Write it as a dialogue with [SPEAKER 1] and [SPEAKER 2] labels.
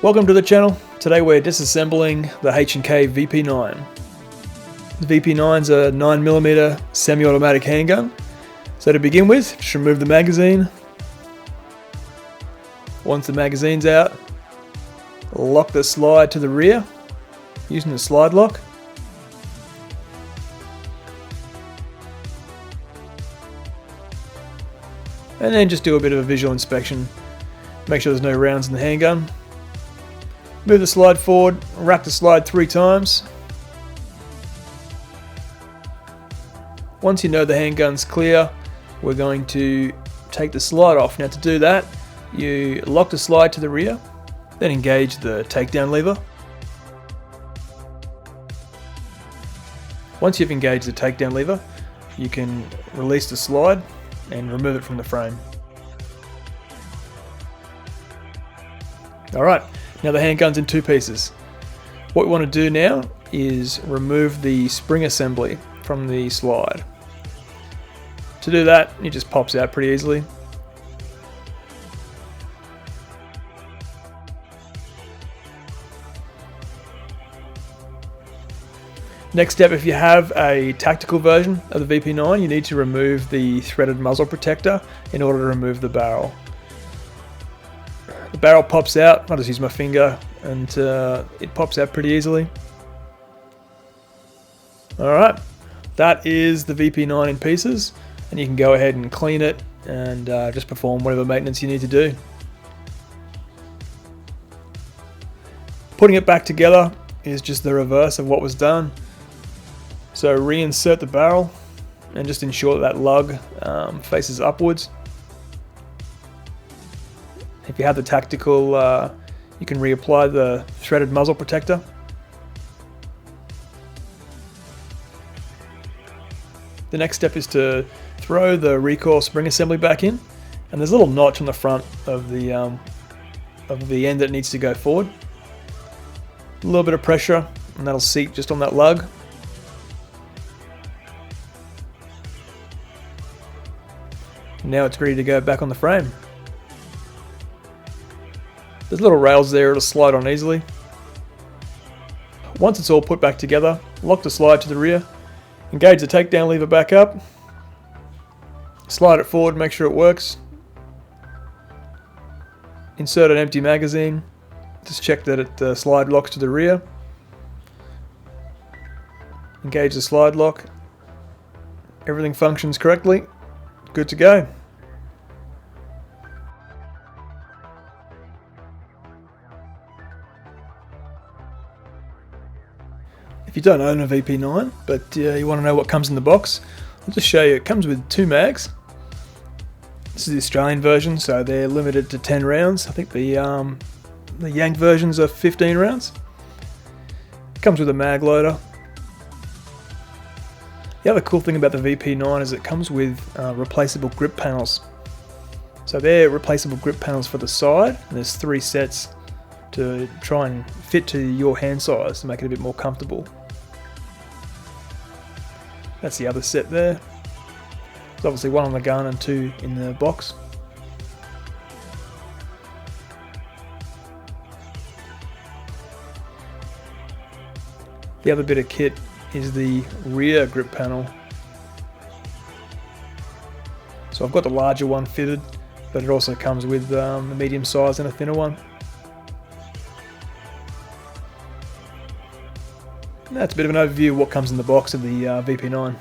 [SPEAKER 1] Welcome to the channel. Today we're disassembling the H&K VP9. The VP9 is a 9mm semi-automatic handgun. So to begin with, just remove the magazine. Once the magazine's out, lock the slide to the rear using the slide lock. And then just do a bit of a visual inspection. Make sure there's no rounds in the handgun. Move the slide forward, wrap the slide 3 times. Once you know the handgun's clear, we're going to take the slide off. Now to do that, you lock the slide to the rear, then engage the takedown lever. Once you've engaged the takedown lever, you can release the slide and remove it from the frame. Alright, now the handgun's in 2 pieces. What we want to do now is remove the spring assembly from the slide. To do that, it just pops out pretty easily. Next step, if you have a tactical version of the VP9, you need to remove the threaded muzzle protector in order to remove the barrel. The barrel pops out, I'll just use my finger, and it pops out pretty easily. Alright, that is the VP9 in pieces, and you can go ahead and clean it and just perform whatever maintenance you need to do. Putting it back together is just the reverse of what was done. So reinsert the barrel and just ensure that lug faces upwards. If you have the tactical, you can reapply the threaded muzzle protector. The next step is to throw the recoil spring assembly back in, and there's a little notch on the front of the end that needs to go forward. A little bit of pressure and that'll seat just on that lug. Now it's ready to go back on the frame. There's little rails there, it'll slide on easily. Once it's all put back together, lock the slide to the rear, engage the takedown lever back up, slide it forward, make sure it works. Insert an empty magazine, just check that the slide locks to the rear. Engage the slide lock. Everything functions correctly. Good to go. If you don't own a VP9, but you want to know what comes in the box, I'll just show you. It comes with 2 mags. This is the Australian version, so they're limited to 10 rounds. I think the Yank versions are 15 rounds. It comes with a mag loader. The other cool thing about the VP9 is it comes with replaceable grip panels. So they're replaceable grip panels for the side, and there's 3 sets to try and fit to your hand size to make it a bit more comfortable. That's the other set there. There's obviously 1 on the gun and 2 in the box. The other bit of kit is the rear grip panel. So I've got the larger one fitted, but it also comes with a medium size and a thinner one. And that's a bit of an overview of what comes in the box of the VP9.